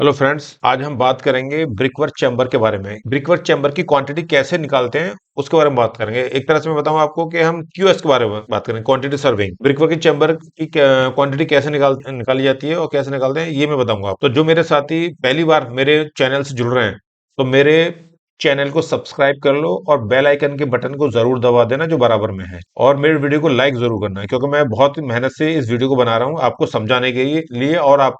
Hello friends, आज हम बात करेंगे ब्रिकवर्क चैम्बर के बारे में। ब्रिकवर्क चैम्बर की क्वांटिटी कैसे निकालते हैं उसके बारे में बात करेंगे। एक तरह से मैं बताऊं आपको कि हम क्यूएस के बारे में बात करेंगे, क्वांटिटी सर्विंग। ब्रिकवर्क की चैम्बर की क्वांटिटी कैसे निकाली जाती है और कैसे निकालते हैं ये मैं बताऊंगा आप। तो जो मेरे साथी पहली बार मेरे चैनल से जुड़ रहे हैं, तो मेरे चैनल को सब्सक्राइब कर लो और बेल आइकन के बटन को जरूर दबा देना जो बराबर में है, और मेरे वीडियो को लाइक जरूर करना है, क्योंकि मैं बहुत मेहनत से इस वीडियो को बना रहा हूँ आपको समझाने के लिए और आपको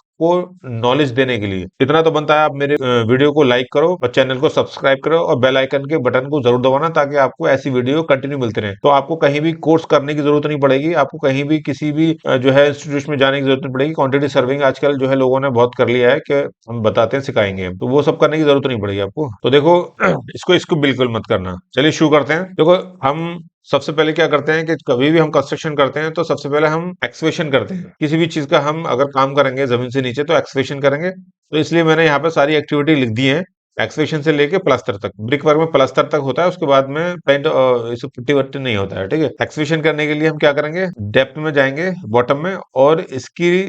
नॉलेज देने के लिए। इतना तो बनता है, आप मेरे वीडियो को लाइक करो और चैनल को सब्सक्राइब करो और बेल आइकन के बटन को जरूर दबाना, ताकि आपको ऐसी वीडियो कंटिन्यू मिलते रहे। तो आपको कहीं भी कोर्स करने की जरूरत नहीं पड़ेगी, आपको कहीं भी किसी भी जो है इंस्टीट्यूट में जाने की जरूरत नहीं पड़ेगी। क्वांटिटी सर्विंग आजकल जो है लोगों ने बहुत कर लिया है कि हम बताते हैं, सिखाएंगे हम, तो वो सब करने की जरूरत नहीं पड़ेगी आपको। तो देखो, इसको इसको बिल्कुल मत करना। चलिए शुरू करते हैं। देखो, हम सबसे पहले क्या करते हैं कि कभी भी हम कंस्ट्रक्शन करते हैं तो सबसे पहले हम एक्सकेवेशन करते हैं। किसी भी चीज का हम अगर काम करेंगे जमीन से नीचे तो एक्सकेवेशन करेंगे। तो इसलिए मैंने यहाँ पे सारी एक्टिविटी लिख दी है, एक्सकेवेशन से लेके प्लास्टर तक। ब्रिक वर्क में प्लास्टर तक होता है, उसके बाद में पेंट इसे पुट्टी वट्टी नहीं होता है, ठीक है। एक्सकेवेशन करने के लिए हम क्या करेंगे, डेप्थ में जाएंगे, बॉटम में, और इसकी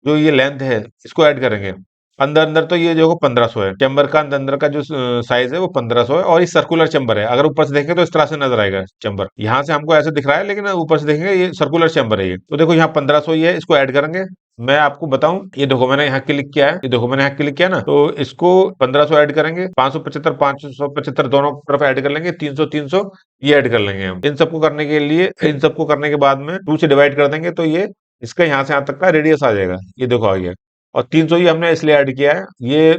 जो ये लेंथ है इसको ऐड करेंगे। अंदर अंदर तो ये जो 1500 है, चैम्बर का अंदर अंदर का जो साइज है वो 1500 है, और ये सर्कुलर चैम्बर है। अगर ऊपर से देखेंगे तो इस तरह से नजर आएगा चैम्बर, यहाँ से हमको ऐसे दिख रहा है, लेकिन ऊपर से देखेंगे ये सर्कुलर चैम्बर है ये। तो देखो, यहाँ 1500 ही है, इसको ऐड करेंगे। मैं आपको बताऊं, ये देखो मैंने यहाँ क्लिक किया है, ये देखो मैंने यहाँ क्लिक किया ना, तो इसको 1500 ऐड करेंगे, 575 दोनों तरफ ऐड कर लेंगे, 300 300 ये ऐड कर लेंगे हम। इन सबको करने के लिए, इन सबको करने के बाद में 2 से डिवाइड कर देंगे, तो ये इसका यहाँ से यहाँ तक का रेडियस आ जाएगा। ये देखो आ गया। और 300 ही हमने इसलिए ऐड किया है, ये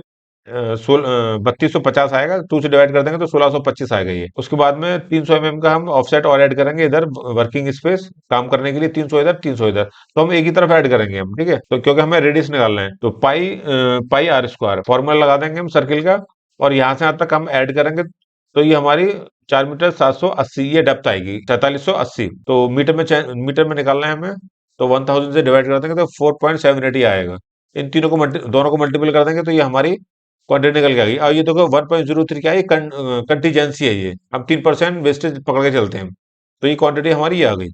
3250 आएगा, 2 से डिवाइड कर देंगे तो 1625 आएगा ये। उसके बाद में 300 mm का हम ऑफसेट और ऐड करेंगे इधर, वर्किंग स्पेस काम करने के लिए 300 इधर 300 इधर। तो हम एक ही तरफ ऐड करेंगे हम, ठीक है। तो क्योंकि हमें रेडियस निकालना है, तो पाई आर स्क्वायर फॉर्मूला लगा देंगे हम सर्किल का, और यहाँ से यहाँ तक हम ऐड करेंगे। तो ये हमारी 4 मीटर 780 ये डेप्थ आएगी, 4380। तो मीटर में निकालना है हमें, तो 1000 से डिवाइड कर देंगे तो 4.78 आएगा। इन तीनों को दोनों को मल्टीपल कर देंगे तो ये हमारी क्वांटिटी निकल के आ गई। और ये देखो 1.03 क्या है, ये कंटीजेंसी है, ये हम 3% वेस्टेज पकड़ के चलते हैं। तो ये क्वांटिटी हमारी ये आ गई।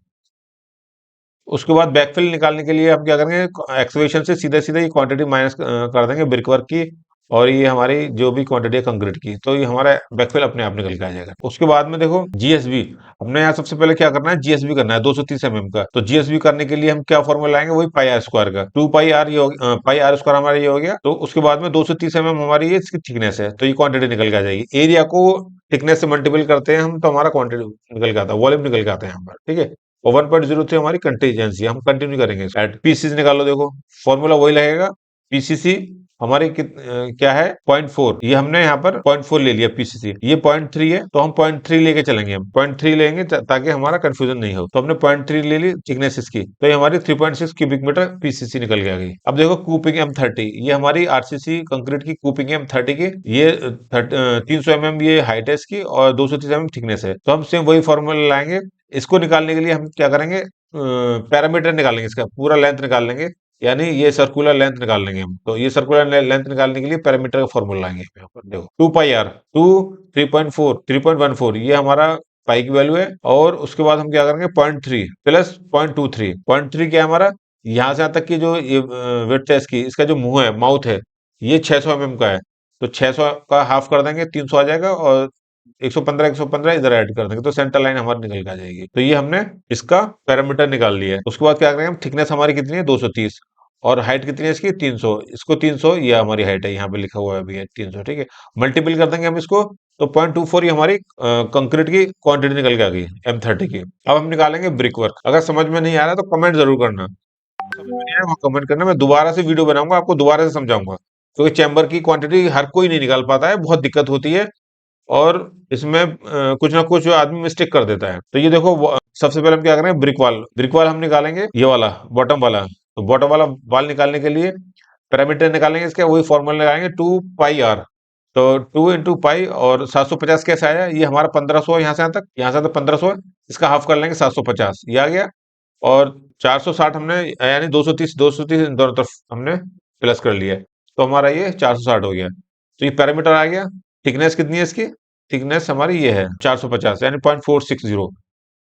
उसके बाद बैकफिल निकालने के लिए हम क्या करेंगे, एक्सकेवेशन से सीधा सीधा ये क्वांटिटी माइनस कर देंगे ब्रिकवर्क की, और ये हमारी जो भी क्वांटिटी है कंक्रीट की, तो ये हमारा बैकफिल अपने आप निकल के आ जाएगा। उसके बाद में देखो जीएसबी, हमने यहाँ सबसे पहले क्या करना है, जीएसबी करना है 230 mm का। तो जीएसबी करने के लिए हम क्या फॉर्मूला लाएंगे, वही पाई आर स्क्वायर का, 2 पाई आर, ये पाई आर स्क्वायर हमारा ये हो गया। तो उसके बाद में 230 mm हमारी ये इसकी थिकनेस है, तो ये क्वांटिटी निकल के आ जाएगी। एरिया को थिकनेस से मल्टीपल करते हैं हम, तो हमारा क्वांटिटी निकल के आता है, वॉल्यूम निकल के आता है यहाँ पर, ठीक है। और 1.03 हमारी कंटीजेंसी, हम कंटिन्यू करेंगे। एट पीसीसी निकालो, देखो फॉर्मूला वही लगेगा। पीसीसी हमारी क्या है, 0.4। ये हमने यहाँ पर 0.4 ले लिया पीसीसी, ये 0.3 है, तो हम 0.3 लेके चलेंगे, हम 0.3 लेंगे ताकि हमारा कंफ्यूजन नहीं हो। तो हमने 0.3 ले ली थिकनेस इसकी, तो ये हमारी 3.6 क्यूबिक मीटर पीसीसी निकल के आ गई। अब देखो कूपिंग M30, ये हमारी आरसीसी कंक्रीट की कूपिंग M30 की, ये 300 mm ये हाइट है इसकी, और 230 mm थिकनेस है। तो हम सेम वही फॉर्मूला लाएंगे। इसको निकालने के लिए हम क्या करेंगे, पैरामीटर निकालेंगे, इसका पूरा लेंथ निकाल लेंगे, यानी ये सर्कुलर लेंथ निकाल लेंगे हम। तो ये सर्कुलर लेंथ निकालने के लिए पैरामीटर का फॉर्मूला लाएंगे यहाँ पर। देखो 2 पाई आर, 2 3.4 3.14 ये हमारा पाई की वैल्यू है। और उसके बाद हम क्या करेंगे, 0.3 प्लस 0.23, 0.3 क्या है हमारा, यहाँ से यहाँ तक की जो ये विड्थ है इसकी, इसका जो मुंह है, माउथ है, ये 600 mm का है। तो 600 का हाफ कर देंगे, 300 आ जाएगा, और 115 इधर ऐड कर देंगे, तो सेंटर लाइन हमारी निकल के आ जाएगी। तो ये हमने इसका पैरामीटर निकाल लिया है। उसके बाद क्या करेंगे हम, थिकनेस हमारी कितनी है, 230, और हाइट कितनी है इसकी, 300। इसको 300, ये हमारी हाइट है, यहाँ पे लिखा हुआ है अभी है 300, ठीक है। मल्टीपल कर देंगे हम इसको, तो 0.24 ये हमारी कंक्रीट की क्वांटिटी निकल के आ गई M30 की। अब हम निकालेंगे ब्रिक वर्क। अगर समझ में नहीं आ रहा तो कमेंट जरूर करना, समझ में नहीं आया वहाँ कमेंट करना, मैं दोबारा से वीडियो बनाऊंगा, आपको दोबारा से समझाऊंगा, क्योंकि चैम्बर की क्वांटिटी हर कोई नहीं निकाल पाता है, बहुत दिक्कत होती है, और इसमें कुछ ना कुछ आदमी मिस्टेक कर देता है। तो ये देखो, सबसे पहले हम क्या करेंगे, ब्रिक वाल हम निकालेंगे, ये वाला बॉटम वाला। तो बॉटम वाला वाल निकालने के लिए पैरामीटर निकालेंगे इसके, वही फॉर्मूला लगाएंगे, 2 पाई आर। तो 2 इंटू पाई, और 750 कैसे आया, ये हमारा 1500 यहाँ से यहाँ तक, 1500 है, इसका हाफ कर लेंगे 750, ये आ गया। और 460 हमने, यानी 230 दोनों तरफ हमने प्लस कर लिया, तो हमारा ये 460 हो गया। तो ये पैरामीटर आ गया। थिकनेस कितनी है इसकी, थिकनेस हमारी ये है 450, यानी 0.460।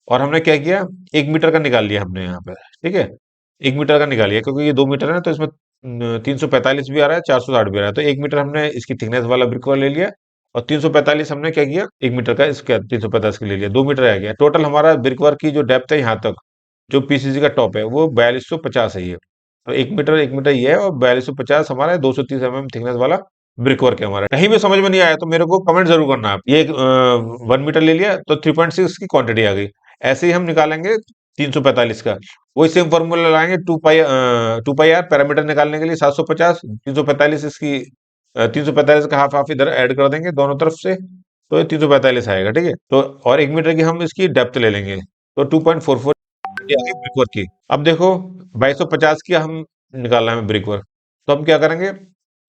और हमने क्या किया, 1 मीटर का निकाल लिया हमने यहाँ पे, ठीक है। 1 मीटर का निकाल लिया, क्योंकि ये 2 मीटर है, तो इसमें 345 भी आ रहा है, 460 भी आ रहा है। तो 1 मीटर हमने इसकी थिकनेस वाला ब्रिक ले लिया, और 345 हमने क्या किया, 1 मीटर का इसका 345 का ले लिया, 2 मीटर रह गया। टोटल हमारा ब्रिक वर्क की जो डेप्थ है यहाँ तक, जो पीसीसी का टॉप है, वो 4250 है ये। तो 1 मीटर 1 मीटर ये है, और 4250 हमारा 230 थिकनेस वाला ब्रिक वर्क है हमारा। कहीं भी समझ में नहीं आया तो मेरे को कमेंट जरूर करना आप। ये 1 मीटर ले लिया तो 3.6 की क्वांटिटी आ गई। ऐसे ही हम निकालेंगे 345 का। वही सेम फॉर्मूला लगाएंगे, 2 पाई आर पैरामीटर निकालने के लिए 750, 345 इसकी 345 का हाफ हाफ इधर ऐड कर देंगे दोनों तरफ से, तो ये 345 आएगा, ठीक है। तो और 1 मीटर की हम इसकी डेप्थ ले लेंगे, तो 2.44 ये आ गई ब्रिक वर्क की। अब देखो 2250 की हम निकालना है ब्रिक वर्क, तो हम क्या करेंगे,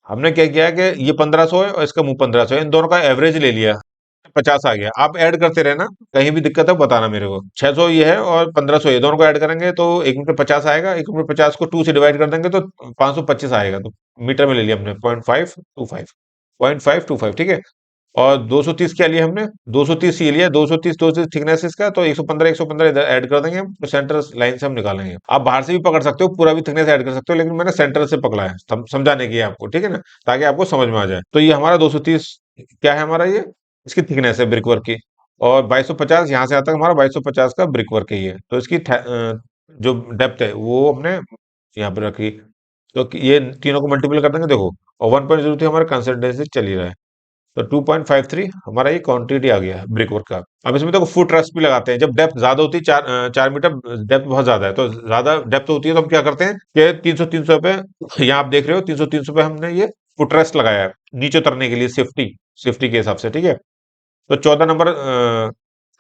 हमने क्या किया है कि ये 1500 है और इसका मुंह 1500 है, इन दोनों का एवरेज ले लिया, 50 आ गया। आप ऐड करते रहना, कहीं भी दिक्कत है बताना मेरे को। 600 ये है और 1500 ये, दोनों को ऐड करेंगे तो 1 मीटर 50 आएगा। 1 मीटर 50 को 2 से डिवाइड कर देंगे तो 525 आएगा। तो मीटर में ले लिया हमने 0.525, ठीक है। और 230 क्या लिया हमने, 230 ये लिया, 230 थिकनेस इसका, तो 115 इधर ऐड कर देंगे हम, तो सेंटर लाइन से हम निकालेंगे। आप बाहर से भी पकड़ सकते हो, पूरा भी थिकनेस ऐड कर सकते हो, लेकिन मैंने सेंटर से पकड़ा है समझाने के लिए आपको, ठीक है ना, ताकि आपको समझ में आ जाए। तो ये हमारा 230 क्या है, हमारा ये इसकी थिकनेस है ब्रिक वर्क की। और 2250 यहाँ से आता है हमारा 2250 का ब्रिक वर्क है ये। तो इसकी जो डेप्थ है वो हमने यहाँ पे रखी। तो ये तीनों को मल्टीपल कर देंगे, देखो, और 1.03 हमारा कंसल्टेंसी चल ही रहा है। तो 2.53 हमारा ये क्वांटिटी आ गया है ब्रिक वर्क का। अब इसमें देखो फुट रेस्ट भी लगाते हैं। जब डेप्थ ज्यादा होती है, 4 मीटर डेप्थ बहुत ज्यादा है, तो ज्यादा डेप्थ होती है, तो हम क्या करते हैं कि 300 पे, यहाँ आप देख रहे हो 300 पे हमने ये फुट रेस्ट लगाया है नीचे उतरने के लिए, सेफ्टी सेफ्टी के हिसाब से, ठीक है। तो 14 नंबर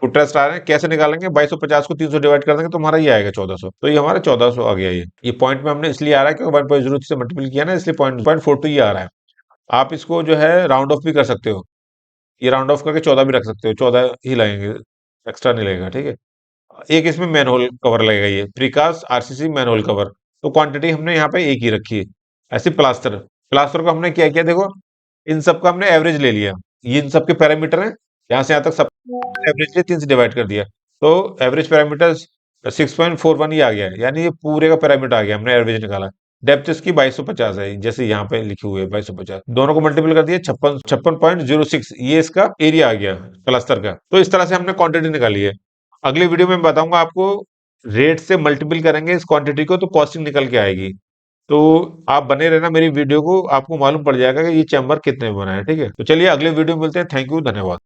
फुट रेस्ट आ रहे हैं, कैसे निकालेंगे, 2250 को 300 डिवाइड कर देंगे तो हमारा ये आएगा 1400। तो ये हमारा 1400 आ गया। ये पॉइंट में हमने इसलिए आ रहा है क्योंकि 1.03 से मल्टीपल किया ना, इसलिए 0.42 ये आ रहा है। आप इसको जो है राउंड ऑफ भी कर सकते हो, ये राउंड ऑफ करके 14 भी रख सकते हो, 14 ही लगेंगे, एक्स्ट्रा नहीं लगेगा, ठीक है। एक इसमें मैनहोल कवर लगेगा, ये प्रीकास्ट आरसीसी मैनहोल कवर। तो क्वांटिटी हमने यहाँ पे एक ही रखी है। ऐसे प्लास्टर, प्लास्टर को हमने क्या किया, देखो इन सब का हमने एवरेज ले लिया, ये इन सबके पैरामीटर हैं, यहाँ से यहाँ तक सब एवरेज ले 3 से डिवाइड कर दिया। तो एवरेज पैरामीटर 6.41 ही आ गया है, यानी ये पूरे का पैरामीटर आ गया, हमने एवरेज निकाला। डेप्थ इसकी 2250 है, जैसे यहाँ पे लिखी हुई है 2250, दोनों को मल्टीपल कर दिया, 56.06 ये इसका एरिया आ गया प्लास्टर का। तो इस तरह से हमने क्वांटिटी निकाली है। अगली वीडियो में बताऊंगा आपको, रेट से मल्टीपल करेंगे इस क्वांटिटी को तो कॉस्टिंग निकल के आएगी। तो आप बने रहना मेरी वीडियो को, आपको मालूम पड़ जाएगा कि ये चैम्बर कितने में बना है, ठीक है। तो चलिए अगले वीडियो में मिलते हैं। थैंक यू, धन्यवाद।